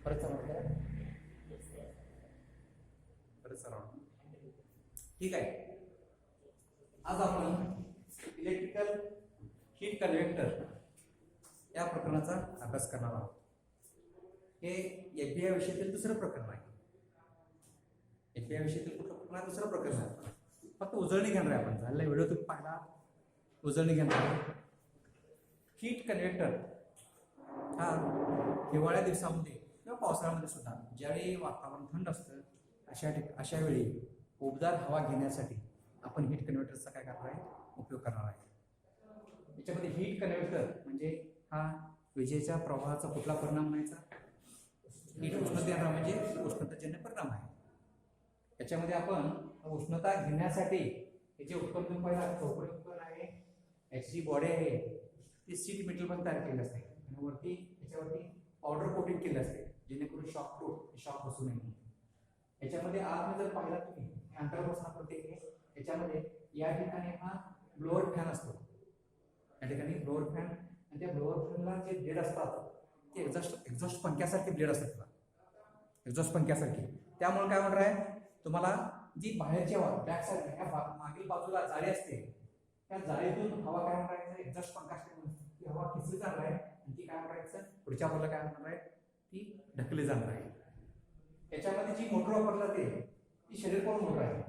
परत समजलं परत सराव. ठीक आहे. आज आपण इलेक्ट्रिकल हीट कन्व्हेक्टर या प्रकरणाचा अभ्यास करणार आहोत. हे एफबीआय विषयातील दुसरं प्रकरण आहे. एफबीआय विषयातील कुठलं प्रकरण आहे? दुसरं प्रकरण आहे. फक्त उजळणी घेणार आहे आपण. झालेला व्हिडिओ तुम्ही पाहिला, उजळणी घेणार आहे. हीट कन्व्हेक्टर हा हिवाळ्या दिवसामध्ये किंवा पावसाळ्यामध्ये सुद्धा ज्यावेळी वातावरण थंड असतं अशा वेळी उबदार हवा घेण्यासाठी आपण हीट कन्व्हर्टरचा काय करणार आहे? उपयोग करणार आहे. याच्यामध्ये हीट कन्व्हर्टर म्हणजे हा विजेच्या प्रवाहाचा कुठला परिणाम म्हणायचा? हीट उष्णता म्हणजे उष्णताजन्य परिणाम आहे. याच्यामध्ये आपण उष्णता घेण्यासाठी हे जे उपकरण पाहिलं, चौकोनी उपकरण आहे, याची बॉडी आहे, ती सीट मेटल पण तयार केली असते आणि वरती याच्यावरती पावडर कोटिंग केली असते जेणेकरून शॉक बसू नये. याच्यामध्ये आतमध्ये जर पाहिला तुम्ही अंतर्भाग प्रत्येक याच्यामध्ये या ठिकाणी हा ब्लोअर फॅन असतो. या ठिकाणी ब्लोअर फॅन आणि त्या ब्लोअर फॅनला जे ब्लेड असतात ते एक्झॉस्ट पंख्यासारखे ब्लेड असतात. एक्झॉस्ट पंख्यासारखे. त्यामुळे काय म्हणणार आहे तुम्हाला, जी बाहेरची हवा बॅक साईड मागील बाजूला जाळी असते त्या जाळीतून हवा काय म्हणायचं? एक्झॉस्ट पंखा ती हवा खेचली जाणार आहे आणि ती काय म्हणायचं पुढच्या बाजूला काय म्हणणार आहे? ती ढकलली जाणार आहे. याच्यामध्ये जी मोटर वापरली जाते ती शरीरपूर्ण मोटर आहे.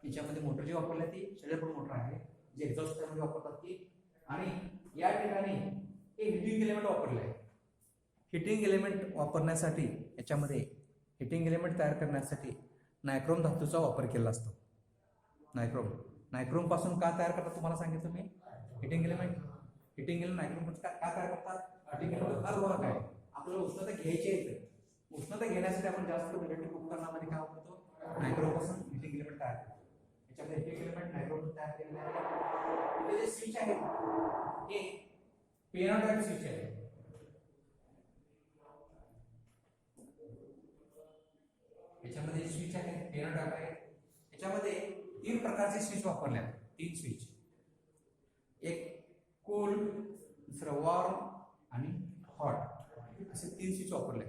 याच्यामध्ये मोटर जी वापरली ती शरीरपूर्ण मोटर आहे, जी एक्झॉस्ट फॅनमध्ये वापरतात ती. आणि या ठिकाणी हे हिटिंग एलिमेंट वापरले आहे. हिटिंग एलिमेंट वापरण्यासाठी याच्यामध्ये हिटिंग एलिमेंट तयार करण्यासाठी नायक्रोम धातूचा वापर केला असतो. नायक्रोम पासून का तयार करतात तुम्हाला सांगितलं मी. हिटिंग एलिमेंट नायक्रोम का तयार करतात? हिटिंग एलिमेंट फार महत्त्वाचं आहे. आपल्याला उष्णता घ्यायची आहे. उष्णता घेण्यासाठी आपण जास्त इलेक्ट्रिक उपकरणामध्ये काय वापरतो? नायक्रोम पासून हिटिंग एलिमेंट तयार करतो. याच्यामध्ये हिटिंग एलिमेंट नायक्रोम तयार केलेले आहे. इथे जे स्विच आहे हे पेनॉट टाइप स्विच आहे. याच्यामध्ये स्विच आहे पेनॉट टाइप आहे. याच्यामध्ये 3 प्रकारचे स्विच वापरले आहेत. 3 स्विच. एक कूल, दुसरं वॉर्म आणि हॉट असे 3 स्विच वापरले.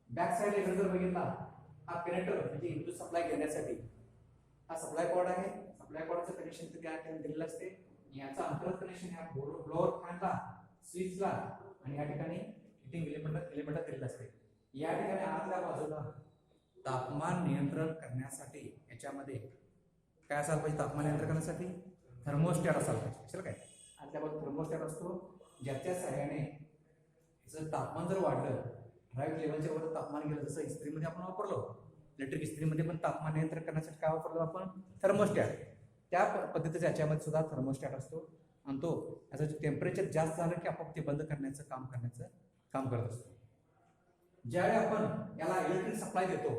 बॅक साइडला जर बघितला हा कनेक्टर म्हणजे विद्युत सप्लाय घेण्यासाठी हा सप्लाय कॉर्ड आहे. सप्लाय कॉर्डचं कनेक्शन त्या ठिकाणी दिलेलं असते. याचा अंतर्गत कनेक्शन ह्या ब्लोअर फॅनला, स्विचला आणि या ठिकाणी हिटिंग एलिमेंटला दिलेलं असते. या ठिकाणी आतल्या बाजूला तापमान नियंत्रण करण्यासाठी याच्यामध्ये काय असायला पाहिजे? तापमान नियंत्रण करण्यासाठी थर्मोस्टॅट असायला पाहिजे. असेल काय? आतल्या बाजूला थर्मोस्टॅट असतो, ज्याच्या सहाय्याने जर तापमान जर वाढलं, ठराविक लेवलच्या वर तापमान गेलं, जसं इस्त्रीमध्ये आपण वापरलो, इलेक्ट्रिक इस्त्रीमध्ये पण तापमान नियंत्रण करण्यासाठी काय वापरलो आपण? थर्मोस्टॅट. त्या पद्धतीचा याच्यामध्ये सुद्धा थर्मोस्टॅट असतो आणि तो याचं जे टेम्परेचर जास्त झालं की आपोआप ते बंद करण्याचं काम करत असतो. ज्यावेळी आपण याला इलेक्ट्रिक सप्लाय देतो,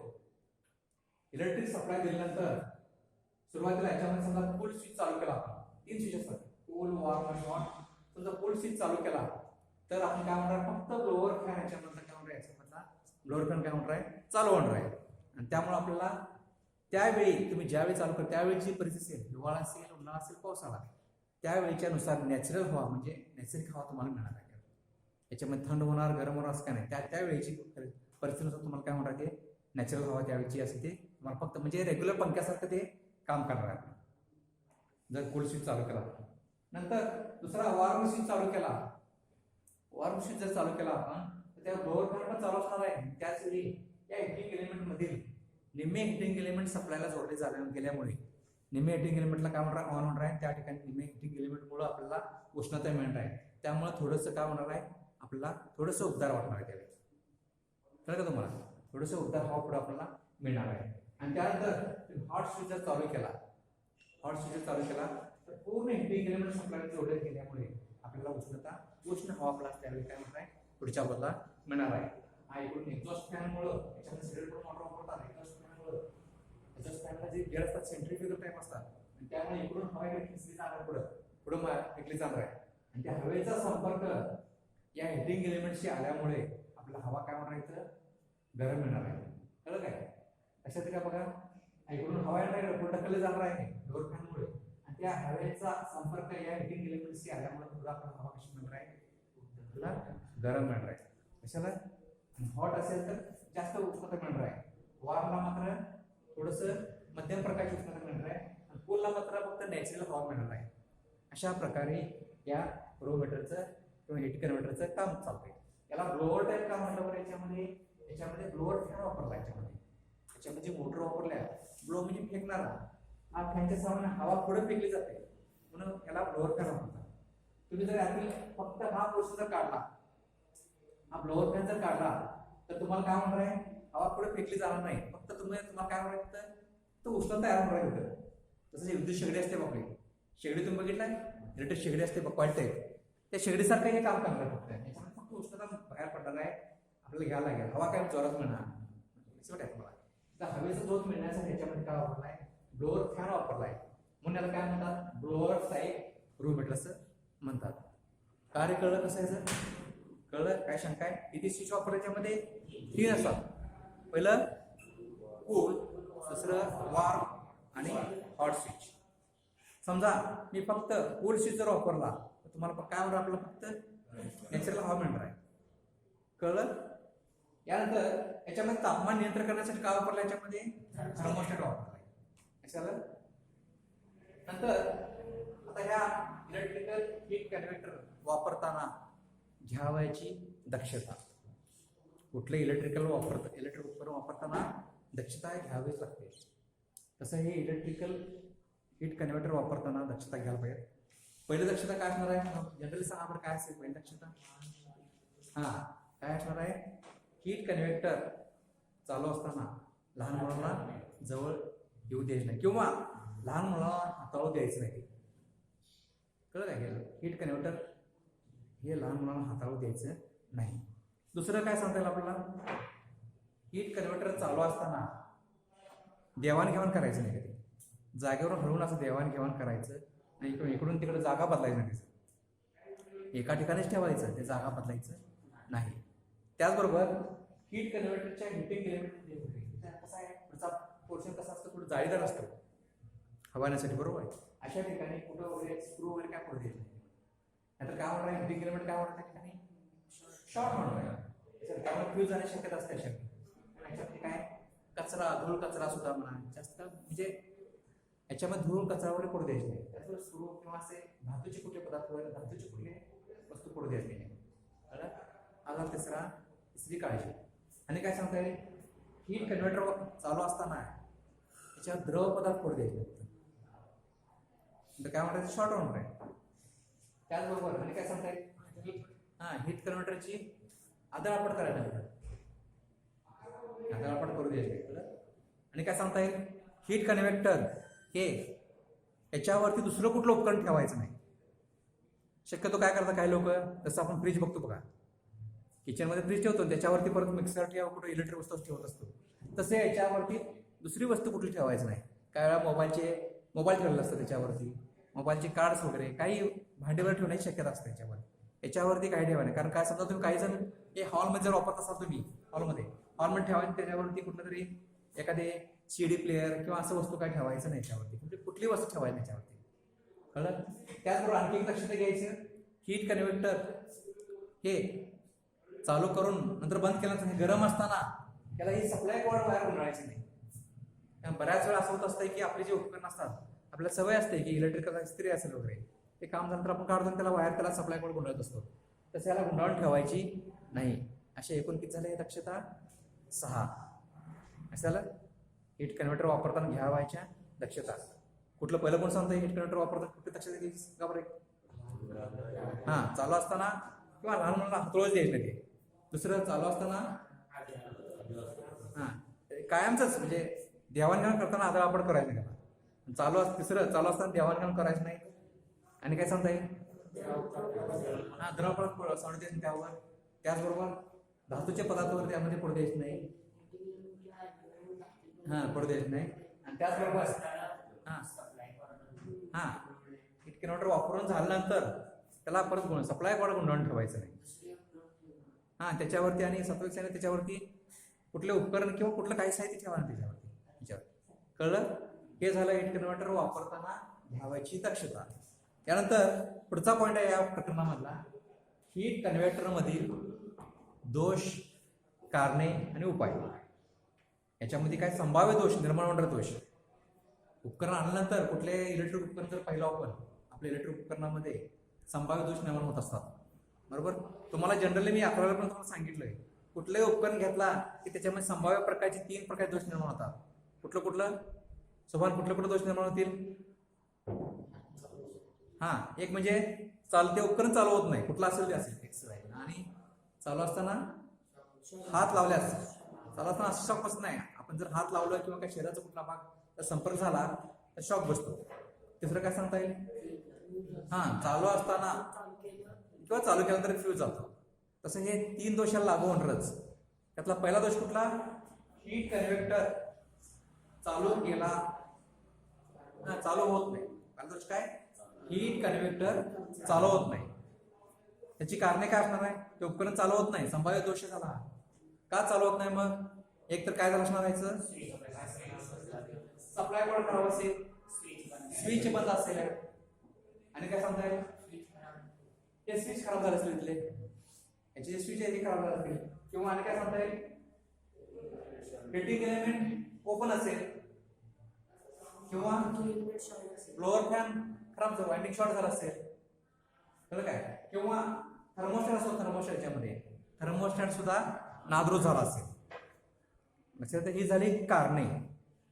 इलेक्ट्रिक सप्लाय दिल्यानंतर सुरुवातीला याच्यामध्ये समजा फुल स्विच चालू केला, आपण 3 स्विच असतात, कूल, वॉर्म आणि हॉट. समजा फुल स्विच चालू केला तर आपण काय म्हणणार? फक्त ब्लोअर फॅन याच्यामध्ये काय म्हणणार? याच्यामधला ब्लोअर फॅन काय म्हणणार आहे? चालू होणार आहे. आणि त्यामुळे आपल्याला त्यावेळी तुम्ही ज्यावेळी चालू कर त्यावेळीची परिस्थिती असेल, हिवाळा असेल, उन्हाळा असेल, पावसाळा, त्यावेळीच्या नुसार नॅचरल हवा म्हणजे नैसर्गिक हवा तुम्हाला मिळणार आहे. याच्यामध्ये थंड होणार, गरम होणार असं काय नाही. त्यावेळीची परिस्थितीनुसार तुम्हाला काय म्हणणार? ते नॅचरल हवा त्यावेळीची असते ते तुम्हाला फक्त म्हणजे रेग्युलर पंख्यासारखं ते काम करणार आहे. जर कूल स्विच चालू केला नंतर दुसरा वॉर्म स्विच चालू केला, वॉर्म स्विच जर चालू केला आपण तर त्या ब्लोअर फॅन पण चालू असणार आहे. त्याच वेळी या हिटिंग एलिमेंट मधील निम्मे हिटिंग एलिमेंट सप्लायला जोडले गेल्यामुळे निम्मे हिटिंग एलिमेंटला काय म्हणणार? ऑन होणार आहे. त्या ठिकाणी निम्मे हिटिंग एलिमेंटमुळे आपल्याला उष्णता मिळणार आहे. त्यामुळे थोडंसं काय होणार आहे? आपल्याला थोडंसं उबदार वाटणार आहे. त्यावेळी कळलं का तुम्हाला? थोडंसं उबदार हवा पुढे आपल्याला मिळणार आहे. आणि त्यानंतर हॉट स्विच जर चालू केला तर पूर्ण हिटिंग एलिमेंट सप्लाय जोडले गेल्यामुळे आपल्याला उष्ण हवा आपल्याला त्यावेळी काय म्हणणार आहे? पुढच्या बाजूला मिळणार आहे. हा इकडून एक्झॉस्ट फॅनमुळे याच्यामध्ये सिलेंडर मोटर वापरतात. एक्झॉस्ट फॅनला जे गेअर असतात सेंट्रीफ्युगल टाइप असतात आणि त्यामुळे इकडून हवा खेचली जाणार, पुढे फेकली जाणार आहे. आणि त्या हवेचा संपर्क या हिटिंग एलिमेंटशी आल्यामुळे आपल्याला हवा काय होणार आहे? गरम मिळणार आहे. कळलं काय? अशा तरी बघा, इकडून हवा येणार, पुढे ढकलले जाणार आहे डोर फॅनमुळे आणि त्या हवेचा संपर्क या हिटिंग एलिमेंटशी आल्यामुळे पुढे आपल्याला हवा कशी मिळणार आहे? गरम मिळणार आहे. कशाला? हॉट असेल तर जास्त उष्णता मिळणार आहे, वॉर्मला मात्र थोडस मध्यम प्रकारची उष्णता मिळणार आहे, आणि कूलला मात्र फक्त नॅचरल हवा मिळणार आहे. अशा प्रकारे या रोमीटरचं किंवा हीट कन्व्हर्टरचं काम चालतंय. याला ब्लोअर टाईप का म्हटलं बरं? याच्यामध्ये ब्लोअर फॅन वापरला, याच्यामध्ये मोटर वापरल्या. ब्लो म्हणजे फेकणारा, हा फॅनच्या सामान्य हवा पुढे फेकली जाते म्हणून याला ब्लोअर फॅन वापरतात. तुम्ही जर यातील फक्त हा पोर्शन जर काढला, हा ब्लोअर फॅन जर काढला तर तुम्हाला काय होणार आहे? हवा पुढे फेकली जाणार नाही, फक्त तुम्हाला काय होणार आहे? तर उष्णता तयार होणार आहे. जसं विद्युत शेगडी असते बघ, शेगडी तुम्ही बघितलाय, इलेक्ट्रिक शेगडी असते कॉइल टाईप, त्या शेगडीसारखं हे काम करणार फक्त. याच्यामध्ये फक्त उष्णता बाहेर पडणार आहे, आपल्याला घ्यायला लागेल. हवा काय जोरात मिळणार तुम्हाला. तर हवेचा जोर मिळण्यासाठी याच्यामध्ये काय वापरलाय? ब्लोअर फॅन वापरलाय, म्हणून याला काय म्हणतात? ब्लोअर टाईप रोमीटर असं म्हणतात. कार्य कळलं कसं याचं? कळलं? काय शंका आहे? किती स्विच वापरायच्यामध्ये? 3 असतात. पहिलं कूल, दुसरं वॉर्म आणि हॉट स्विच. समजा मी फक्त कूल स्विच जर वापरला तर तुम्हाला काय होणार? आपल्याला फक्त नॅचरल हवा मिळणार आहे. कळलं? यानंतर याच्यामध्ये तापमान नियंत्रण करण्यासाठी काय वापरलं? याच्यामध्ये थर्मोस्टॅट वापरलाय. कशाला? नंतर आता ह्या इलेक्ट्रिकल हीट कन्व्हर्टर वापरताना घ्यावयाची दक्षता. कुठले इलेक्ट्रिक उपकरण वापरताना दक्षता घ्यावीच लागते. तसं हे इलेक्ट्रिकल हीट कन्व्हर्टर वापरताना दक्षता घ्यायला पाहिजे. पहिली दक्षता काय असणार आहे? जनरली सांगा बरं, काय असेल पहिली दक्षता? काय असणार आहे? हीट कन्व्हर्टर चालू असताना लहान मुलांना जवळ येऊ द्यायचं नाही किंवा लहान मुलांना हाताळू द्यायचं नाही. कळलं काय? हीट कन्व्हर्टर हे लहान मुलांना हाताळू द्यायचं नाही. दुसरं काय सांगता येईल आपल्याला? हीट कन्व्हर्टर चालू असताना देवाणघेवाण करायचं नाही. कधी जागेवर हलवून असं देवाणघेवाण करायचं नाही, इकडून तिकडे जागा बदलायचं नाही. एका ठिकाणीच ठेवायचं, ते जागा बदलायचं नाही. त्याचबरोबर हीट कन्व्हर्टरच्या हिटिंग एलिमेंटमध्ये कसं आहे? पुढचा पोर्शन कसा असतो? थोडं जाळीदार असतो हवाण्यासाठी, बरोबर आहे? अशा ठिकाणी कुठं वगैरे स्क्रू वगैरे काय पडू द्यायचं नाही. नाहीतर काय होणार आहे? हिटिंग एलिमेंट काय होणार? त्या ठिकाणी शॉर्ट होणार आहे, त्यामुळे फ्यूज जाण्याची शक्यता असते. याच्यामध्ये काय? कचरा, धूळ कचरा सुद्धा म्हणा, जास्त म्हणजे याच्यामध्ये धूळ कचरा वगैरे पडू द्यायचे नाही. त्याचबरोबर स्क्रू किंवा असे धातूचे कुठले पदार्थ वगैरे, धातूचे कुठले वस्तू पडू द्यायचे नाही. आला तिसरी काळजी. आणि काय सांगता येईल? हीट कन्व्हर्टर चालू असताना त्याच्यावर द्रव पदार्थ पडू द्यायचे, काय म्हणतात? शॉर्ट होणार आहे. त्याचबरोबर आणि काय सांगता येईल? हीट कन्व्हर्टरची आदळआपट करायला लागेल, आदळआपट करू द्यायचे. आणि काय सांगता येईल? हीट कन्व्हर्टर हे याच्यावरती दुसरं कुठलं उपकरण ठेवायचं नाही. शक्यतो काय करतात काही लोक? जसं आपण फ्रीज बघतो बघा, किचनमध्ये फ्रीज ठेवतो, त्याच्यावरती परत मिक्सर किंवा कुठं इलेक्ट्रिक वस्तू ठेवत असतो. तसे याच्यावरती दुसरी वस्तू कुठली ठेवायचं नाही. काही वेळा मोबाईल ठेवलेला असतं, त्याच्यावरती मोबाईलचे कार्ड्स वगैरे काही भांडेवर ठेवण्याची शक्यता असते. याच्यावरती काही ठेवा नाही. कारण काय समजा तुम्ही काही जण हे हॉलमध्ये जर वापरत असाल, तुम्ही हॉलमध्ये ठेवायचं, त्याच्यावरती कुठलं तरी एखादे CD प्लेअर किंवा असं वस्तू काय ठेवायचं नाही. याच्यावरती म्हणजे कुठली वस्तू ठेवायची याच्यावरती. कळलं? त्याचबरोबर आणखी एक लक्षात घ्यायचं, हीट कन्व्हर्टर हे चालू करून नंतर बंद केल्यानंतर गरम असताना त्याला ही सप्लाय कॉर्ड वायर गुंडाळायची नाही. बऱ्याच वेळा असं होत असतं की आपले जे उपकरण असतात, आपल्याला सवय असते की इलेक्ट्रिकल इस्त्री असेल वगैरे, ते काम झाल्यानंतर आपण काढून त्याला वायर, त्याला सप्लाय कॉर्ड गुंडाळत असतो. तसं याला गुंडाळून ठेवायची नाही. असे एकूण किती झाले दक्षता? 6. अशाला हीट कन्व्हर्टर वापरताना घ्यावायच्या दक्षता. कुठलं पहिलं कोण सांगतं? हीट कन्व्हर्टर वापरताना कुठली दक्षता घ्यायची का बरं? चालू असताना किंवा लहान मुलांना हातोळच द्यायचं नाही. दुसरं चालू असताना कायमच म्हणजे देवाणघेवाण करताना आदळआपट करायचं नाही. तिसरं चालू असताना देवाणघेवाण करायचं नाही. आणि काय सांगता येईल? द्रवपदार्थ सोडू द्यायचं त्यावर. त्याचबरोबर धातूचे पदार्थ त्यामध्ये पडू द्यायचे नाही. पडू द्यायचे नाही. आणि त्याचबरोबर हीट कन्व्हर्टर वापरून झाल्यानंतर त्याला परत सप्लाय कॉर्ड गुंडाळून ठेवायचं नाही. त्याच्यावरती आणि सत्वक्षाने त्याच्यावरती कुठले उपकरण किंवा कुठलं काही साहित्य ठेवा ना त्याच्यावरती. कळलं? हे झालं हीट कन्व्हर्टर वापरताना घ्यावायची दक्षता. त्यानंतर पुढचा पॉईंट आहे या प्रकरणामधला, हीट कन्व्हर्टर मधील दोष कारणे आणि उपाय. याच्यामध्ये काय संभाव्य दोष, निर्माण होणारे दोष. उपकरण आणल्यानंतर कुठले इलेक्ट्रिक उपकरण जर पाहिलं आपण, आपल्या इलेक्ट्रिक उपकरणामध्ये संभाव्य दोष निर्माण होत असतात. बरोबर. तुम्हाला जनरली मी 11वी पण तुम्हाला सांगितलंय, कुठलंही उपकरण घेतला की त्याच्यामध्ये संभाव्य प्रकारचे 3 प्रकारचे दोष निर्माण होतात. कुठलं सोबत कुठले दोष निर्माण होतील? एक म्हणजे चालते उपकरण चालू होत नाही, कुठलं असेल ते असेल एक्सरसाइज, आणि चालू असताना हात लावल्यास चालू असताना शॉक बसत नाही. आपण जर हात लावलं किंवा काही शरीराचा कुठला भाग संपर्क झाला तर शॉक बसतो. तिसरं काय सांगता येईल? चालू असताना किंवा चालू केल्यानंतर फ्यूज जातो. तसं हे 3 दोषाला लागू होणारच. त्यातला पहिला दोष कुठला? हीट कन्व्हेक्टर चालू केला चालू होत नाही. पहिला दोष काय? हीट कन्व्हेक्टर चालू होत नाही. त्याची कारणे काय असणार आहे? ते उपकरण चालू होत नाही, संभाव्य दोष झाला. का चालू होत नाही? मग एक तर काय झालं असणार आहे? सप्लाय कॉर्ड खराब असेल, स्विच बंद असेल, आणि काय सांगता येईल? ते स्विच खराब झाले असेल, इथले याचे जे स्विच आहे ते खराब झाले असतील, किंवा आणि काय सांगता येईल? हिटिंग एलिमेंट ओपन असेल, किंवा ब्लोअर फॅन खराब झाला, वाइंडिंग शॉर्ट झाला असेल, कळलं काय? किंवा थर्मोस्टॅट असतो, थर्मोस्टॅटच्यामध्ये थर्मोस्टॅट सुद्धा नादृश झाला असेल. लक्षात. ही झाली कारणे.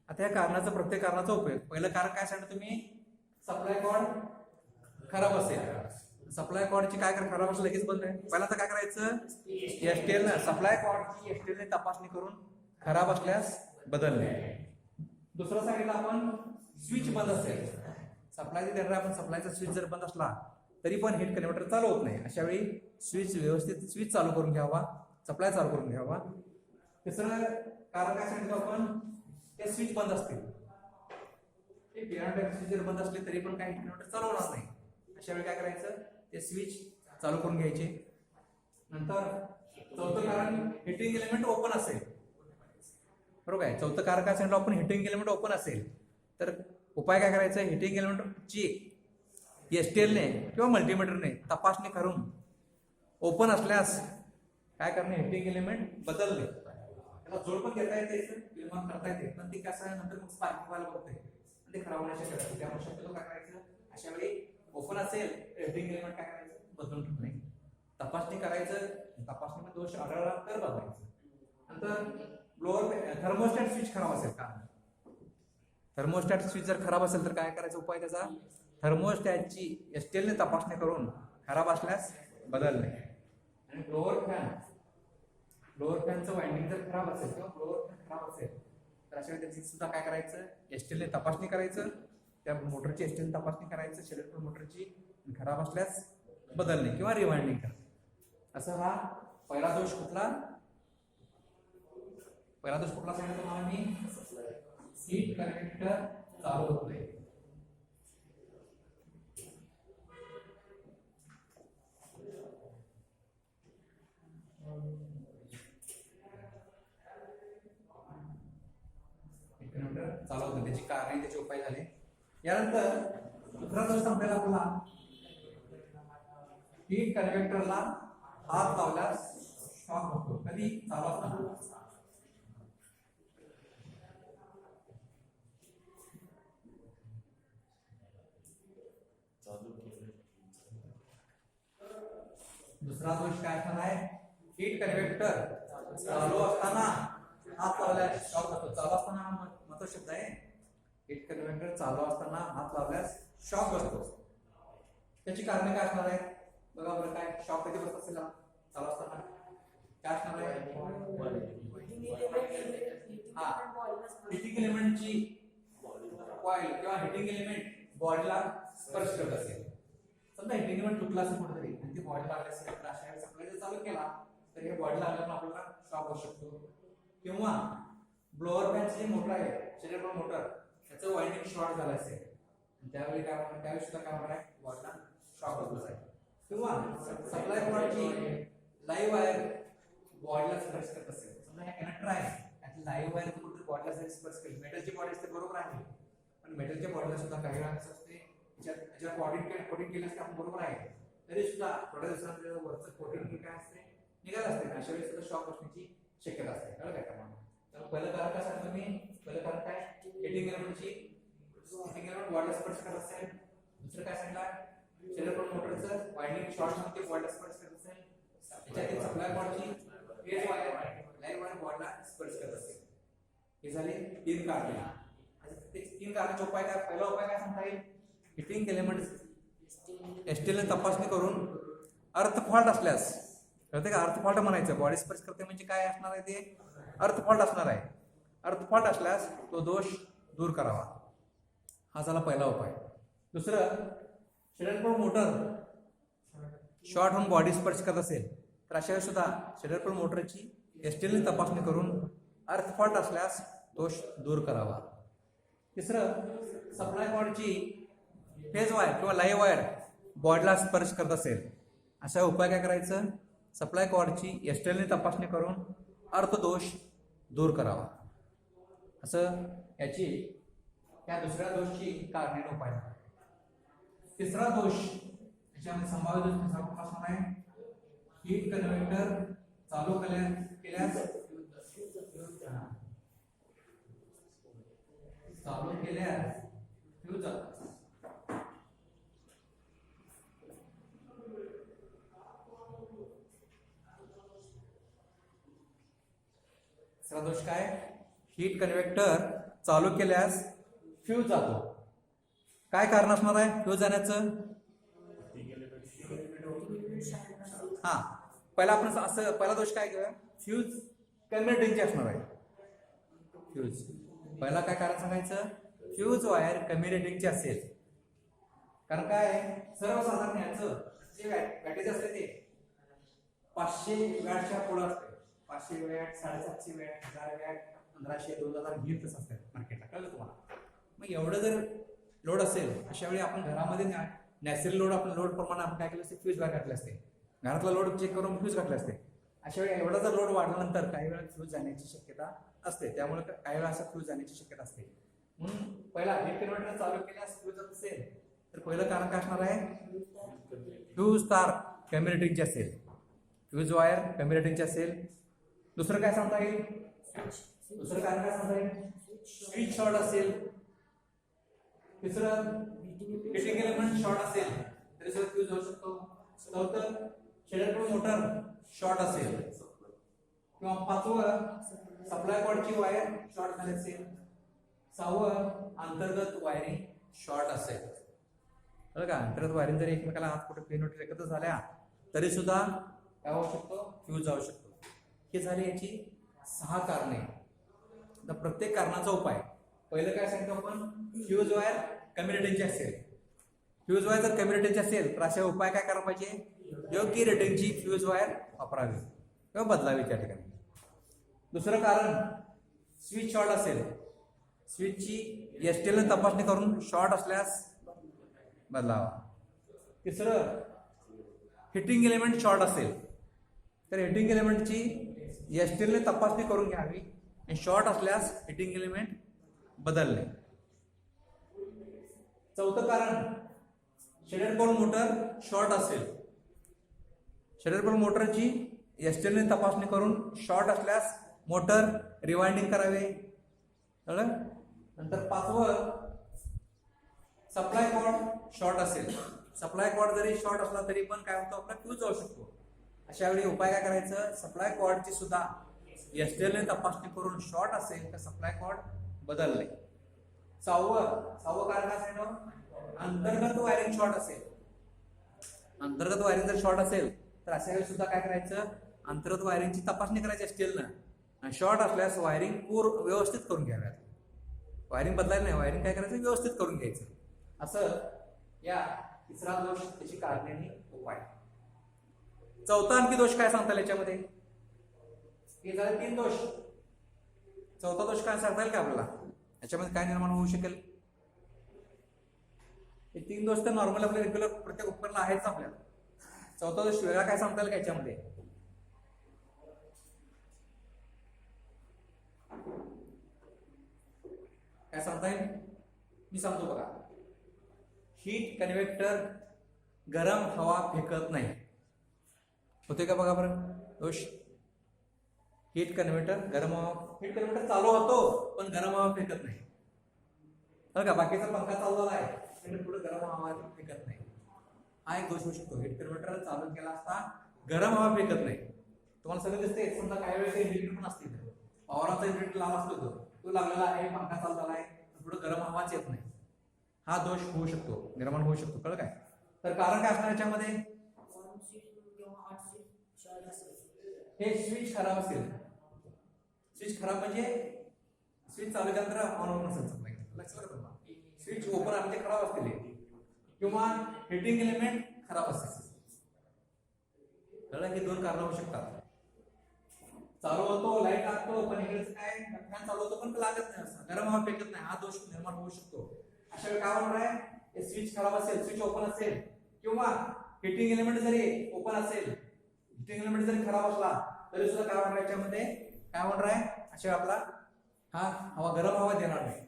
आता या कारणाचा, प्रत्येक कारणाचा उपयोग. पहिलं कारण काय सांगितलं तुम्ही? सप्लाय कॉर्ड खराब असेल. सप्लाय कॉर्डची काय खराब असेल लगेच बंद आहे. पहिला तर काय करायचं? एसटीएल ना सप्लाय कॉर्डची एसटीएलने तपासणी करून खराब असल्यास बदलणे. दुसरं सांगितलं आपण, स्विच बंद असेल. सप्लाय देणार आपण, सप्लायचा स्विच जर बंद असला तरी पण हीट कन्व्हर्टर चालू होत नाही. अशा वेळी स्विच व्यवस्थित स्विच चालू करून घ्यावा, सप्लाय चालू करून घ्यावा. तिसरं कारण काय सांगितलं आपण? ते स्विच बंद असतील. ते पिरियड स्विच जर बंद असले तरी पण काही हीट कन्व्हर्टर चालू होणार नाही. अशा वेळी काय करायचं? ते स्विच चालू करून घ्यायचे. नंतर चौथं कारण, हिटिंग एलिमेंट ओपन असेल. बरोबर आहे. चौथं कारण काय सांगितलं आपण? हिटिंग एलिमेंट ओपन असेल तर उपाय काय करायचा? हिटिंग एलिमेंटची एसटीएलने किंवा मल्टीमीटरने तपासणी करून ओपन असल्यास काय करणे? हिटिंग एलिमेंट बदलणे. त्याला जोड पण घेता येते, निर्माण करता येते, पण ते कसं आहे नंतर मग स्पार्किंग व्हायला बघते आणि ते खराब होण्याची शक्यता असते. त्यामुळे शक्यतो काय करायचं? अशा वेळी ओपन असेल हिटिंग एलिमेंट काय करायचं? बदलून ठेवणे. तपासणी करायचं, तपासणीमध्ये दोष आढळला तर बदलायचं. नंतर ब्लोअर थर्मोस्टॅट स्विच खराब असेल का? थर्मोस्टॅट स्विच जर खराब असेल तर काय करायचा उपाय त्याचा? थर्मोस्टॅटची एसटीएलने तपासणी करून खराब असल्यास बदलणे. आणि ब्लोअर फॅनचं वाइंडिंग जर खराब असेल किंवा ब्लोअर फॅन खराब असेल तर अशा वेळी त्याची सुद्धा काय करायचं? एसटीएलने तपासणी करायचं, त्या मोटरची एसटीएलने तपासणी करायचं, शेलेक्टर मोटरची. खराब असल्यास बदलणे किंवा रिवाइंडिंग करणे. असं हा पहिला दोष कुठला? पहिला दोष कुठला सांगितलं तुम्हाला मी? हीट कन्व्हेक्टर चालू होत नाही. चालू होतं, त्याची कारणे, त्याचे उपाय झाले. यानंतर दुसरा दोष सांगायला आपला, हीट कन्व्हेक्टरला हात लावल्यास शॉक होतो. कधी? चालू असताना. दुसरा दोष काय असणार आहे? हीट कन्व्हेक्टर चालू असताना हात लावल्यास शॉक होतो. चालू असताना महत्त्वाचा शब्द आहे. हीट कन्व्हेक्टर चालू असताना हात लावल्यास शॉक बसतो. त्याची कारणे काय असणार आहेत? बघा बरं, काय शॉक कधी बसत असेल चालू असताना? काय असणार आहे? हिटिंग एलिमेंटची कॉइल किंवा हिटिंग एलिमेंट बॉडीला स्पर्श करत असेल. समजा हिटिंग एलिमेंट तुटला असेल कुठेतरी आणि ते बॉडीला लागले असेल तर अशा वेळेस सप्लाय जर चालू केला तर हे बॉडीला लागल्यामुळे आपल्याला शॉक होऊ शकतो. किंवा ब्लोअर फॅनची मोटर आहे, शेलेक्टर मोटर, त्याचं वाइंडिंग शॉर्ट झालं असेल त्यावेळी काय होणार? त्यावेळी सुद्धा काय होणार आहे? बॉडीला शॉक होतो आहे. किंवा सप्लाय कॉर्डची लाईव्ह वायर बॉडीला स्पर्श करत असेल. समजा हे कनेक्टर आहे, त्याची लाईव्ह वायर कुठे बॉडीला स्पर्श केली. मेटलची बॉडी असते, बरोबर आहे, पण मेटलच्या बॉडीला सुद्धा काही वेळा असं असते ज्या कोटिंग केलं असते आपण, बरोबर आहे, तरी सुद्धा थोड्या दिवसानंतर वरचं कोटिंग काय असते? निघालं असते. अशा वेळी सुद्धा शॉक बसण्याची शक्यता असते. कळलं काय का? तर पहिलं कारण काय सांगतो मी? पहिलं कारण काय? हिटिंग एलिमेंट वॉर्डला स्पर्श करत असेल. दुसरं काय सांगितलं? शेडर मोटरचं वायंडिंग शॉर्ट मध्ये वॉर्डला स्पर्श करत असेल. त्याच्यातील सप्लाय कॉर्डची फेज वायर लाईन वायर वॉर्डला स्पर्श करत असेल. हे झाले 3 कारणे. ते 3 कारणाचे उपाय काय? पहिला उपाय काय सांगता येईल? हिटिंग एलिमेंट एस्टेलने तपासणी करून अर्थ फॉल्ट असल्यास, कळते का? अर्थ फॉल्ट म्हणायचं. बॉडी स्पर्श करते म्हणजे काय असणार आहे? ते अर्थ फॉल्ट असणार आहे. अर्थ फॉल्ट असल्यास तो दोष दूर करावा. हा झाला पहिला उपाय. दुसरं, शेडर मोटर शॉर्ट होऊन बॉडी स्पर्श करत असेल तर अशा वेळी सुद्धा शेडर मोटरची एस्टेलने तपासणी करून अर्थ फॉल्ट असल्यास दोष दूर करावा. तिसरं, सप्लाय कॉर्डची फेज वायर किंवा लाईव्ह वायर बॉडीला स्पर्श करत असेल अशा उपाय काय करायचं? सप्लाय कॉर्डची एस्टेलने तपासणी करून अर्थदोष दूर करावा. असं याची या दुसऱ्या दोषची कारणे उपाय. तिसरा दोष याच्यामध्ये संभाव्य दोष कसा असणार आहे? हीट कन्व्हर्टर चालू केल्यास फ्यूज जातो. तिसरा दोष काय? हीट कन्व्हेक्टर चालू केल्यास फ्यूज जातो. काय कारण असणार आहे फ्यूज जाण्याचं? हा, पहिला आपण असं पहिला दोष काय घेऊया? फ्यूज कमी रेटिंगची असणार आहे. फ्यूज पहिला काय कारण सांगायचं? फ्यूज वायर कमी रेटिंगची असेल. कारण काय सर्वसाधारण याचं जे वॅटेज असते ते 500 वॅटच्या पुढे असते. 500 वॅट, 750 वॅट, 1000 वॅट, 1500, 2000 घेतच असतात मार्केटला. कळलं तुम्हाला? मग एवढं जर लोड असेल अशा वेळी आपण घरामध्ये नॅचरल लोड आपण लोड प्रमाणे आपण काय केलं असते? फ्यूज वायर घातले असते. घरातला लोड चेक करून फ्यूज घातले असते. अशा वेळी एवढा जर लोड वाढल्यानंतर काही वेळा फ्यूज जाण्याची शक्यता असते. त्यामुळे काही वेळा असं फ्यूज जाण्याची शक्यता असते. म्हणून पहिला हीट कन्व्हर्टर चालू केल्यास फ्यूज जात असेल तर पहिलं कारण काय असणार आहे? फ्यूज तार कमी रेटिंगची असेल. फ्यूज वायर कमी रेटिंगची असेल. दुसरं काय सांगता येईल? दुसरं कारण काय सांगता येईल? स्विच शॉर्ट असेल. तिसरं, हिटिंग एलिमेंट शॉर्ट असेल तरी सुद्धा फ्यूज होऊ शकतो. चौथं, शेडर मोटर शॉर्ट असेल. किंवा पाचवं, सप्लाय कॉर्डची वायर शॉर्ट झाली असेल. सहावं, अंतर्गत वायरिंग शॉर्ट असेल. बरं का? अंतर्गत वायरिंग जरी एकमेकाला हात कुठे पेन वगैरे एकत्र झाल्या तरी सुद्धा काय होऊ शकतो? फ्यूज जाऊ शकतो. हे झाले याची 6 कारणे. तर प्रत्येक कारणाचा उपाय. पहिलं काय सांगतो आपण? फ्यूज वायर कमी रेटिंगची असेल. फ्यूज वायर जर कमी रेटिंगची असेल तर अशा उपाय काय करायला पाहिजे? योग्य रेटिंगची फ्यूज वायर वापरावी किंवा बदलावी त्या ठिकाणी. दुसरं कारण, स्विच शॉर्ट असेल. स्विचची एस्टेलने तपासणी करून शॉर्ट असल्यास बदलावा. तिसरं, हिटिंग एलिमेंट शॉर्ट असेल तर हिटिंग एलिमेंटची एस्टेलने तपासणी करून घ्यावी आणि शॉर्ट असल्यास हिटिंग एलिमेंट बदलणे. चौथं कारण, शेडर पोल मोटर शॉर्ट असेल. शेडर पोल मोटरची एस्टेलने तपासणी करून शॉर्ट असल्यास मोटर रिवाइंडिंग करावे. नंतर पाचवं, सप्लाय कॉर्ड शॉर्ट असेल. सप्लाय कॉर्ड जरी शॉर्ट असला तरी पण काय होतं? आपला फ्यूज जाऊ शकतो. अशा वेळी उपाय काय करायचं? सप्लाय कॉर्डची सुद्धा एस्टेलने तपासणी करून शॉर्ट असेल तर सप्लाय कॉर्ड बदलणे. सहावं कारण काय सांगितलं? अंतर्गत वायरिंग शॉर्ट असेल. अंतर्गत वायरिंग जर शॉर्ट असेल तर अशा वेळी सुद्धा काय करायचं? अंतर्गत वायरिंगची तपासणी करायची एस्टेलनं आणि शॉर्ट असल्यास वायरिंग व्यवस्थित करून घ्याव्यात. वायरिंग बदलायला नाही, वायरिंग काय करायचं? व्यवस्थित करून घ्यायचं. असं या तिसरा दोष, त्याची कारणे आणि उपाय. चौथा आणखी दोष काय सांगता येईल याच्यामध्ये? हे झाले 3 दोष. चौथा दोष काय सांगता येईल का आपल्याला? याच्यामध्ये काय निर्माण होऊ शकेल? हे 3 दोष तर नॉर्मल आपल्या रेग्युलर प्रत्येक उपकरण आहेच आपल्याला. चौथा दोष वेगळा काय सांगता येईल का याच्यामध्ये? काय सांगता येईल? मी सांगतो बघा. हीट कन्व्हेक्टर गरम हवा फेकत नाही. होते का बघा बरं दोष? हीट कन्व्हर्टर गरम हवा, हीट कन्व्हर्टर चालू होतो पण गरम हवा फेकत नाही, बरं का. बाकीचा पंखा चालवला आहे पुढे गरम हवा फेकत नाही, हा एक दोष होऊ शकतो. हीट कन्व्हर्टर चालू केला असता गरम हवा फेकत नाही. तुम्हाला सगळं दिसते. समजा काही वेळेस इन्व्हर्टर पण असते, पॉवरचा इन्व्हर्टर लावला असतो तो लागलेला आहे, पंखा चालवला आहे, पुढे गरम हवाच येत नाही, हा दोष होऊ शकतो, निर्माण होऊ शकतो. कळलं काय. तर कारण काय असणार याच्यामध्ये, हे स्विच खराब असेल. स्विच खराब म्हणजे स्विच चालू केल्यानंतर ऑन ऑफ नसेल, लक्षात ठेवा. स्विच ओपन म्हणजे खराब असतील किंवा हिटिंग एलिमेंट खराब असेल. कळलं. हे दोन कारण होऊ शकतात. चालू होतो, लाईट लागतो, पण इकडे काय फॅन चालू होतो पण लागत नाही, असं गरम हवा फेकत नाही, हा दोष निर्माण होऊ शकतो. अशा वेळी काय होणार आहे, स्विच खराब असेल, स्विच ओपन असेल किंवा हिटिंग एलिमेंट जरी ओपन असेल, हिटिंग एलिमेंट जरी खराब असला तरी सुद्धा काय होणार, याच्यामध्ये काय होणार आहे, अशा आपला हा हवा गरम हवा देणार नाही.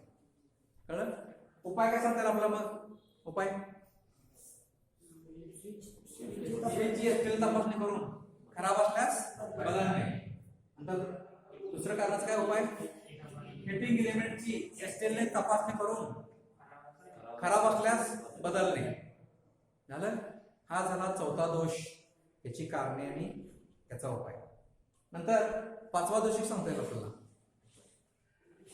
कळलं. उपाय काय सांगताल आपला, मग उपाय स्विचची असलेली तपासणी करून खराब असल्यास बदलणे. नंतर दुसरं कारणाचं काय उपाय, हिटिंग एलिमेंटची असलेली तपासणी करून खराब असल्यास बदलणे. झालं. हा झाला चौथा दोष, याची कारणे आणि याचा उपाय. नंतर पाचवा दोष सांगता येईल आपल्याला,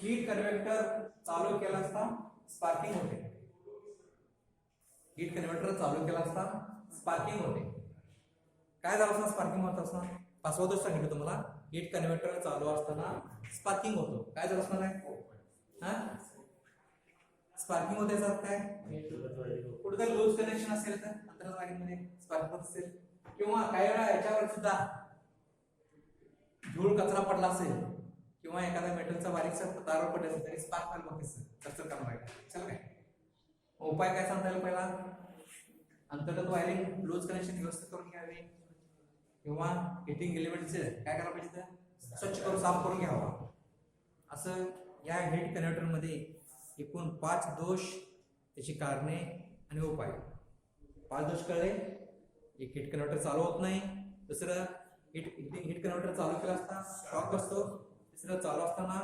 हीट कन्व्हर्टर चालू केला असता स्पार्किंग होते. हीट कन्व्हर्टर चालू केला असता स्पार्किंग होते. काय झालं असणार स्पार्किंग होत असणार, पाचवा दोष सांगितलं तुम्हाला. हीट कन्व्हर्टर चालू असताना स्पार्किंग होतो. काय झालं असणार आहे, हा स्पार्किंग होते. याचा अर्थ काय, कुठेतरी लूज कनेक्शन असेल तर अंतरामध्ये स्पार्किंग होत असेल, किंवा काही वेळा याच्यावर सुद्धा धूळ कचरा पडला असेल किंवा एखाद्या मेटलचा बारीकसा तारवर पडला असेल तरी स्पार्क व्हायला बघते, कचरा काम राहील. चल काय उपाय काय सांगता येईल, पहिला अंतर्गत वायरिंग लूज कनेक्शन व्यवस्थित करून घ्यावे किंवा हिटिंग एलिमेंटचे काय करायला पाहिजे, स्वच्छ करून साफ करून घ्यावा. असं या हीट कन्व्हर्टर मध्ये एकूण 5 दोष, त्याची कारणे आणि उपाय. 5 दोष कळले. एक, हीट कन्व्हर्टर चालू होत नाही. दुसरं, हीट कन्व्हर्टर चालू केला असता शॉक बसतो. तिसरं, चालू असताना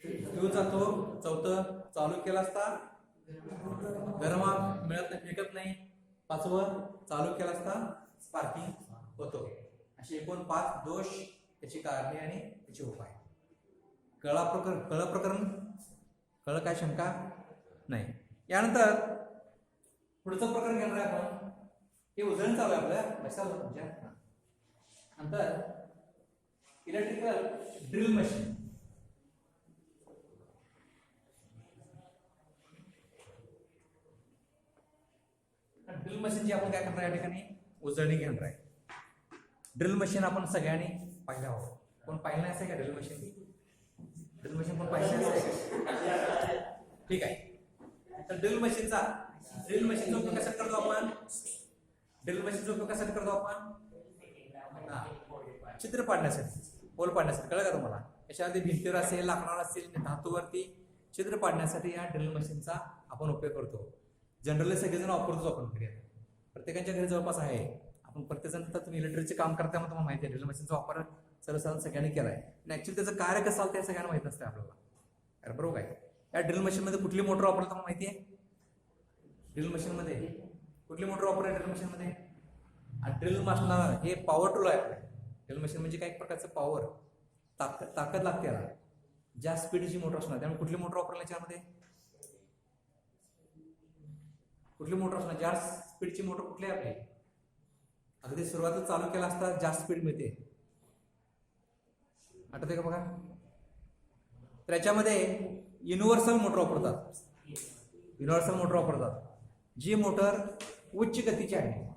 फ्यूज जातो. चौथं, चालू केला असता गरम मिळत नाही, फेकत नाही. पाचवं, चालू केला असता स्पार्किंग होतो. असे एकूण 5 दोष, त्याची कारणे आणि त्याचे उपाय. कळलं काय, शंका नाही. यानंतर पुढचं प्रकरण घेणार आहे आपण, हे उजळण चालू आहे आपल्या लक्षात तुमच्या. नंतर इलेक्ट्रिकल ड्रिल मशीन. ड्रिल मशीनची आपण काय करणार या ठिकाणी उजळणी घेणार आहे. ड्रिल मशीन आपण सगळ्यांनी पाहिलं आहोत. कोण पाहिलं नाही असं का ड्रिल मशीन? ड्रिल मशीन कोण पाहिलं नाही? ठीक आहे. तर ड्रिल मशीनचा उपयोग कशात करतो आपण? ड्रिल मशीनचा उपयोग कशात करतो आपण? छिद्र पाडण्यासाठी, होल पाडण्यासाठी. कळलं का तुम्हाला? याच्यामध्ये भिंतीवर असेल, लाकडावर असेल, धातूवरती छिद्र पाडण्यासाठी या ड्रिल मशीनचा आपण उपयोग करतो. जनरली सगळेजण वापरतोच आपण घरी. प्रत्येकाच्या घरी जवळपास आहे. आपण प्रत्येकजण तर तुम्ही इलेक्ट्रिकचे काम करता, मग तुम्हाला माहिती आहे ड्रिल मशीनचा वापर सर्वसाधारण सगळ्यांनी केलाय. आणि ऍक्च्युली त्याचं कार्य कसं चालतं हे सगळ्यांना माहित नसतं आपल्याला. बरोबर आहे. या ड्रिल मशीन मध्ये कुठली मोटर वापरतो तुम्हाला माहिती आहे? ड्रिल मशीन मध्ये कुठली मोटर वापरते? ड्रिल मशीन मध्ये ड्रिल मशीन हे पॉवर टूल आहे. ड्रिल मशीन म्हणजे काय, एक प्रकारचं पॉवर, ताकद लागते याला. जास्त स्पीडची मोटर असणार. त्यामुळे कुठली मोटर वापरली याच्यामध्ये? कुठली मोटर असणार? जास्त स्पीडची मोटर कुठली आहे आपली? अगदी सुरुवातीला चालू केला असता जास्त स्पीड मिळते. आठवते का बघा? तर याच्यामध्ये युनिव्हर्सल मोटर वापरतात. युनिव्हर्सल मोटर वापरतात जी मोटर उच्च गतीची आहे.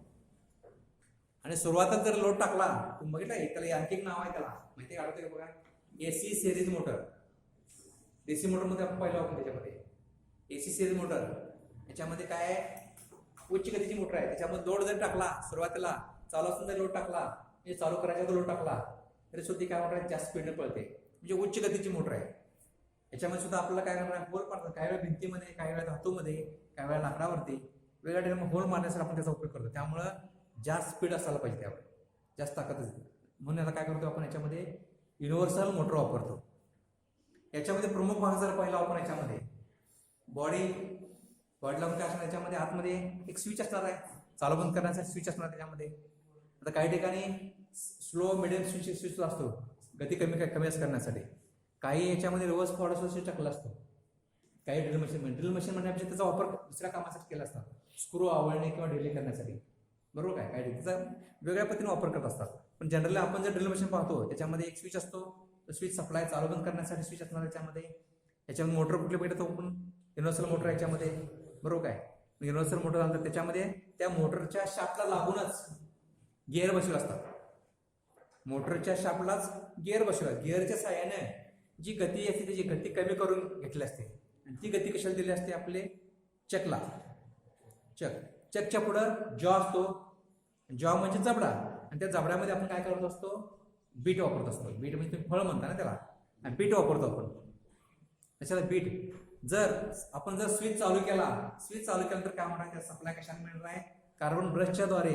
आणि सुरुवातीला जर लोड टाकला, तुम्ही बघितलं त्याला आणखी एक नाव आहे, त्याला माहिती आहे? आठवते का बघा? AC series motor. DC motor मध्ये आपण पाहिलं आपण. त्याच्यामध्ये एसी सिरीज मोटर, याच्यामध्ये काय आहे, उच्च गतीची मोटर आहे. त्याच्यामध्ये लोड जर टाकला, सुरुवातीला चालू असताना लोड टाकला, म्हणजे चालू करायचा लोड टाकला तरी सुद्धा काय मोटर जास्त स्पीडने पळते. म्हणजे उच्च गतीची मोटर आहे. याच्यामध्ये सुद्धा आपल्याला काय करणार, होल पाडतात. काही वेळा भिंतीमध्ये, काही वेळा धातूमध्ये, काही वेळा लाकडावरती वेगळ्या ठिकाणी होल मारण्यासाठी आपण त्याचा उपयोग करतो. त्यामुळं जास्त स्पीड असायला पाहिजे, त्यावर जास्त ताकद. म्हणून याला काय करतो आपण, याच्यामध्ये युनिव्हर्सल मोटर वापरतो. याच्यामध्ये प्रमुख भाग जर पाहिला आपण याच्यामध्ये बॉडीला काय असणार याच्यामध्ये आतमध्ये एक स्विच असणार आहे, चालू बंद करण्यासाठी स्विच असणार त्याच्यामध्ये. आता काही ठिकाणी स्लो मिडियम स्विच असतो गती कमी करण्यासाठी. काही याच्यामध्ये रिव्हर्स फॉरवर्ड स्विच टाकला असतो. काही ड्रिल मशीन म्हणण्यापेक्षा त्याचा वापर दुसऱ्या कामासाठी केला असतात, स्क्रू आवळणे किंवा ढिले करण्यासाठी. बरोबर काय, काही त्याचा वेगळ्या पद्धतीने वापर करत असतात. पण जनरली आपण जर ड्रिल मशीन पाहतो त्याच्यामध्ये एक स्विच असतो, तो स्विच सप्लाय चालू बंद करण्यासाठी स्विच असणार त्याच्यामध्ये. याच्यामध्ये मोटर कुठले पाहिजे तो आपण युनिव्हर्सल मोटर याच्यामध्ये. बरोबर काय, युनिव्हर्सल मोटर झालं त्याच्यामध्ये त्या मोटरच्या शाफ्टला लागूनच गिअर बसवले असतात. मोटरच्या शाफ्टलाच गिअर बसवला. गिअरच्या साहाय्याने जी गती असते त्याची गती कमी करून घेतली असते आणि ती गती कशाला दिली असते आपले चकला. चकच्या पुढं जॉ असतो. जॉ म्हणजे जबडा, आणि त्या जबड्यामध्ये आपण काय करत असतो, बीट वापरत असतो. बीट म्हणजे तुम्ही फळ म्हणता ना त्याला, आणि बीट वापरतो आपण त्याच्याला बीट. आपण जर स्विच चालू केल्यानंतर काय म्हणणार, सप्लाय कशाला मिळणार आहे, कार्बन ब्रशच्या द्वारे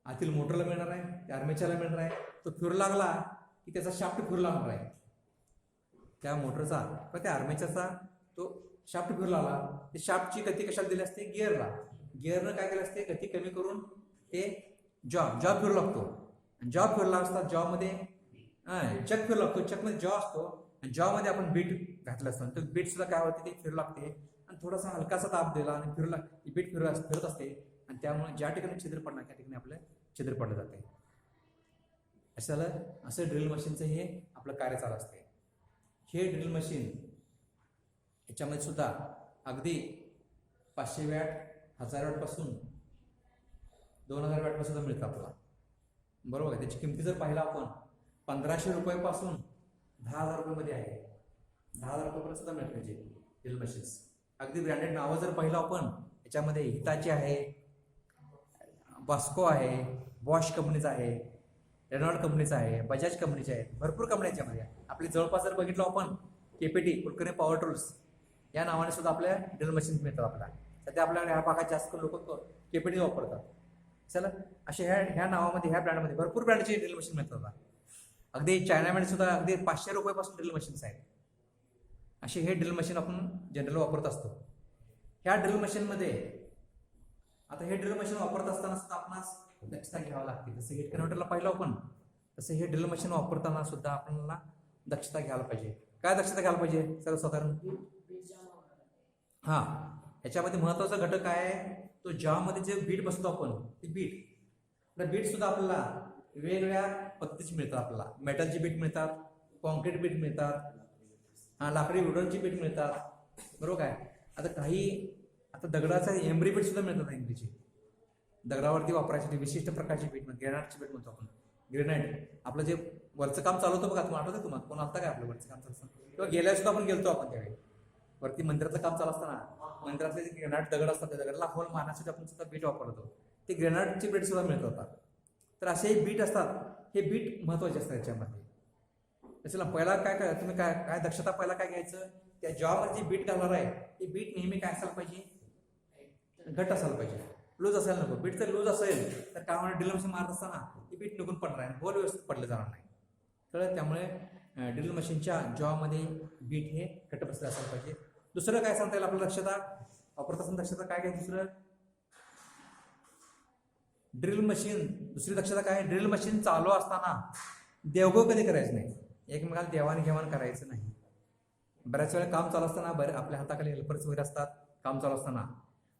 आतील मोटरला मिळणार आहे, त्या आर्मेचरला मिळणार आहे. तो फिरू लागला की त्याचा शाफ्ट फिरू लागणार आहे त्या मोटरचा किंवा त्या आर्मेचरचा. तो शाफ्ट फिरू लागला, ते शाफ्टची गती कशाला दिली असते, गिअरनं काय केलं असते, गती कमी करून ते जॉ फिरू लागतो. आणि जॉ फिरला असता जॉमध्ये चक फिरू लागतो. चकमध्ये जॉ असतो आणि जॉमध्ये आपण बीट घातलं असतं. तर बीट सुद्धा काय होते, ते फिरू लागते आणि थोडासा हलकासा दाब दिला आणि बीट फिरत असते. आणि त्यामुळे ज्या ठिकाणी छिद्र पडणार त्या ठिकाणी आपलं छिद्र पडलं जाते. असं ड्रिल मशीनचं हे आपलं कार्य चालू असते. हे ड्रिल मशीन याच्यामध्ये सुद्धा अगदी 500 वॅट, 1000 वॅट पासून 2000 वॅट सुद्धा मिळतं आपल्याला. बरोबर आहे. त्याची किमती जर पाहिला आपण 1500 रुपयापासून 10,000 रुपयामध्ये आहे. 10,000 रुपयापर्यंत सुद्धा मिळते त्याची ड्रिल मशीन्स. अगदी ब्रँडेड नावं जर पाहिलं आपण याच्यामध्ये हिताची आहे, बॉस्को आहे, बॉश कंपनीचा आहे, रेनॉल्ड कंपनीचा आहे, बजाज कंपनीचे आहे, भरपूर कंपन्या याच्यामध्ये. आपली जवळपास जर बघितलं आपण केपीटी कुलकर्णी पॉवर टूल्स या नावाने सुद्धा आपल्या ड्रिल मशीन्स मिळतात. आपल्याला सध्या आपल्याकडे ह्या भागात जास्त लोक केपीटी वापरतात. चला, अशा ह्या नावामध्ये ह्या ब्रँडमध्ये भरपूर ब्रँडची ड्रिल मशीन मिळतात. अगदी चायनामध्ये सुद्धा अगदी 500 रुपयापासून ड्रिल मशीन्स आहेत. असे हे ड्रिल मशीन आपण जनरल वापरत असतो. ह्या ड्रिल मशीनमध्ये आता हे ड्रिल मशीन वापरत असताना सुद्धा आपणास दक्षता घ्यावी लागते. जसं हीट कन्व्हर्टरला पाहिलं आपण, तसं हे ड्रिल मशीन वापरताना सुद्धा आपल्याला दक्षता घ्यायला पाहिजे. काय दक्षता घ्यायला पाहिजे सर्वसाधारण? याच्यामध्ये महत्वाचा घटक काय आहे, तो ज्यामध्ये जे बीट बसतो आपण, ते बीट सुद्धा आपल्याला वेगवेगळ्या पद्धतीची मिळतात. आपल्याला मेटलची बीट मिळतात, कॉन्क्रीट बीट मिळतात, लाकडी वुडनची बीट मिळतात. बरोबर काय. आता दगडाचा एम्ब्री बीट सुद्धा मिळतात. एम्ब्रीची दगडावरती वापरायची विशिष्ट प्रकारची बीट म्हणजे ग्रेनाइटची बीट म्हणतो आपण. ग्रेनाइट आपलं जे वरचं काम चालू होतं बघा, तुम्हाला आठवतं तुम्हाला, कोण आलता काय आपलं वरचं काम चालू असतं, किंवा गेल्या सुद्धा आपण गेलतो आपण त्यावेळी वरती मंदिराचं काम चालू असताना मंदिरातले जे ग्रेनाइट दगड असतात त्या दगडाला होल मारण्यासाठी आपण सुद्धा बीट वापरतो. ते ग्रेनाइटची बीट सुद्धा मिळत होता. तर असे बीट असतात. हे बीट महत्वाचे असतात याच्यामध्ये. त्याच्याला पहिला तुम्ही काय दक्षता पहिला काय घ्यायचं, त्या जॉबमध्ये जी बीट घालणार आहे ती बीट नेहमी काय असायला पाहिजे, घट्ट असायला पाहिजे, लूज असायला नको. बीट जर लूज असेल तर काय होणार, ड्रिल मशीन मारत असताना ती बीट निघून पडणार आहे, होल व्यवस्थित पडलं जाणार नाही. तर त्यामुळे ड्रिल मशीनच्या जॉमध्ये बीट हे घट्ट बसले असायला पाहिजे. दुसरं काय सांगता येईल आपल्याला दक्षता वापरत असताना दक्षता काय घ्यायचं दुसरं, ड्रिल मशीन. दुसरी दक्षता काय, ड्रिल मशीन चालू असताना देवघेव कधी करायचं नाही, एकमेकाला देवाणघेवाण करायचं नाही. बऱ्याच वेळा काम चालू असताना आपल्या हाताखाली हेल्पर्स वगैरे असतात काम चालू असताना,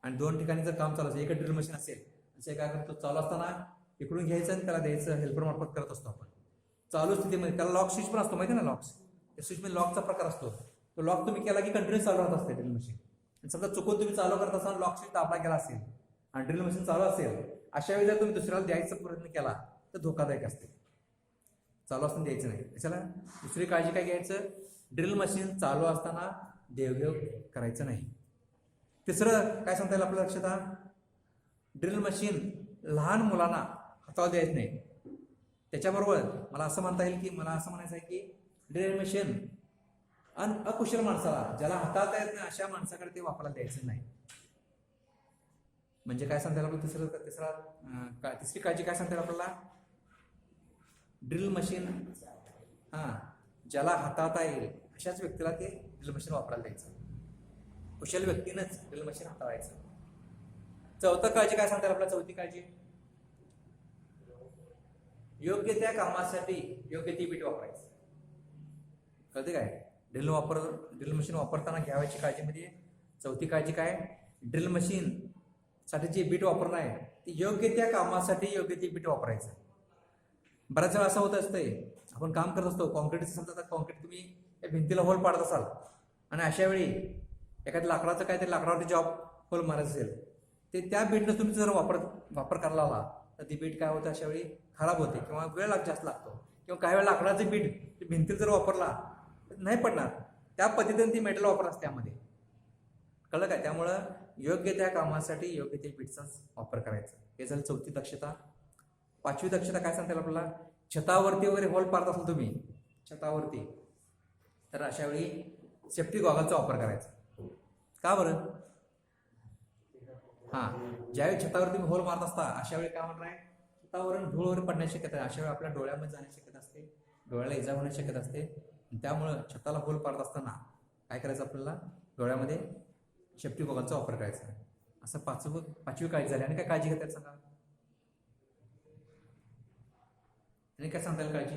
आणि दोन ठिकाणी जर काम चालू असेल, एक ड्रिल मशीन असेल, असे काय करतो, चालू असताना इकडून घ्यायचं आणि त्याला द्यायचं, हेल्पर मार्फत करत असतो आपण चालू स्थितीमध्ये. त्याला लॉक स्विच पण असतो माहिती ना, लॉक्स, त्या स्विचमध्ये लॉकचा प्रकार असतो. तो लॉक तुम्ही केला की कंटिन्यू चालू राहत असते ड्रिल मशीन. आणि समजा चुकून तुम्ही चालू करत असताना लॉक स्विच दाबला गेला असेल आणि ड्रिल मशीन चालू असेल, अशा वेळी जर तुम्ही दुसऱ्याला द्यायचा प्रयत्न केला तर धोकादायक असते. चालू असताना द्यायचं नाही. त्याच्याला दुसरी काळजी काय घ्यायचं, ड्रिल मशीन चालू असताना देवघेव करायचं नाही. तिसरं काय सांगता येईल आपल्या लक्षात, ड्रिल मशीन लहान मुलांना हाताळता द्यायचं नाही. त्याच्याबरोबर मला असं म्हणायचं आहे की ड्रिल मशीन अकुशल माणसाला, ज्याला हाताळता येत नाही अशा माणसाकडे ते वापरायला द्यायचं नाही. म्हणजे काय सांगता येईल आपल्याला तिसरी काळजी काय सांगता येईल आपल्याला, ड्रिल मशीन ज्याला हाताळता येईल अशाच व्यक्तीला ते ड्रिल मशीन वापरायला द्यायचं. कुशल व्यक्तीनंच ड्रिल मशीन हाताळायचं. चौथं काळजी काय सांगतात आपल्याला? चौथी काळजी, योग्य त्या कामासाठी योग्य ती बीट वापरायचं. कळते काय? ड्रिल मशीन वापरताना घ्यावायची काळजीमध्ये चौथी काळजी काय? ड्रिल मशीन साठी जी बीट वापरणं आहे ती योग्य त्या कामासाठी योग्य ती बीट वापरायचं. बऱ्याच वेळा असं होत असतंय, आपण काम करत असतो, कॉन्क्रीट समजा कॉन्क्रीट तुम्ही या भिंतीला होल पाडत असाल आणि अशा वेळी एखाद्या लाकडाचं काय ते लाकडावरती जॉब होल मारायचं असेल, ते त्या बीटनं तुम्ही जर वापर करायला आला तर ती बीट काय होतं, अशा वेळी खराब होते किंवा वेळ जास्त लागतो. किंवा काही वेळा लाकडाचं बीट भिंतीला जर वापरला तर नाही पडणार. त्या पद्धतीने ती मेटल वापर असते त्यामध्ये. कळलं काय? त्यामुळं योग्य त्या कामासाठी योग्य त्या बीटचाच वापर करायचा. हे झालं चौथी दक्षता. पाचवी दक्षता काय सांगता येईल आपल्याला? छतावरती वगैरे होल पाडत असाल तुम्ही छतावरती, तर अशा वेळी सेफ्टी गॉगलचा वापर करायचा. का बरं? ज्यावेळी छतावर तुम्ही होल मारत असता अशा वेळी काय म्हणणार आहे, छतावरून धूळ वगैरे पडण्याची शक्यता आहे. अशा वेळी आपल्या डोळ्यामध्ये जाण्याची शक्यता असते, डोळ्याला इजा होण्याची शक्यता असते. त्यामुळं छताला होल पाडत असताना काय करायचं, आपल्याला डोळ्यामध्ये सेफ्टी गॉगलचा वापर करायचा. असं पाचवी काळजी झाली. आणि काय काळजी घेतात सांगा? आणि काय सांगता येईल काळजी?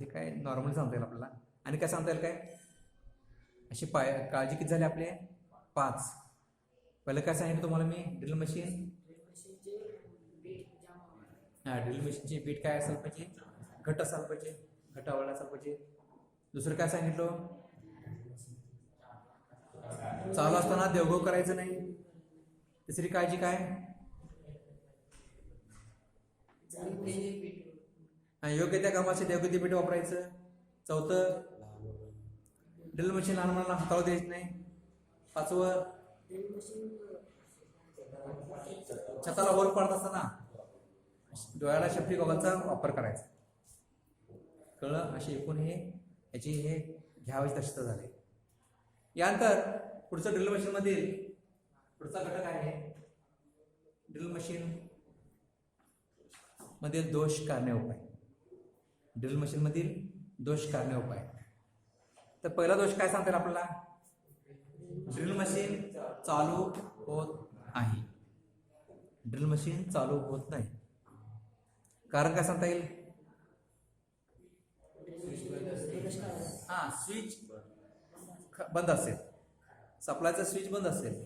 ते काय नॉर्मल सांगता येईल आपल्याला. आणि काय सांगता येईल काय? अशी काळजी किती झाली आपले? 5. पहिलं काय सांगितलं तुम्हाला मी? ड्रिल मशीन, ड्रिल मशीनची बीट काय असायला पाहिजे? घट असायला पाहिजे, घट आवडला असायला पाहिजे. दुसरं काय सांगितलं? चालू असताना देवघेव करायचं नाही. तिसरी काळजी काय? योग्य त्या कामासाठी योग्य ती बीट वापरायचं. चौथं, ड्रिल मशीन लहान मुलांना हाताळू द्यायचं नाही. 5वं, छताला होल पाडत असताना डोळ्याला सेफ्टी गॉगलचा वापर करायचा. कळलं? असे एकूण याची घ्यावायची दक्षता झाली. यानंतर पुढचं ड्रिल मशीन मधील पुढचा घटक आहे ड्रिल मशीन मधील दोष कारणे उपाय. ड्रिल मशीन मधील दोष कारणे उपाय. तर पहिला दोष काय सांगता येईल आपल्याला? ड्रिल मशीन चालू होत नाही. ड्रिल मशीन चालू होत नाही. कारण काय सांगता येईल? स्विच बंद असेल, सप्लायचा स्विच बंद असेल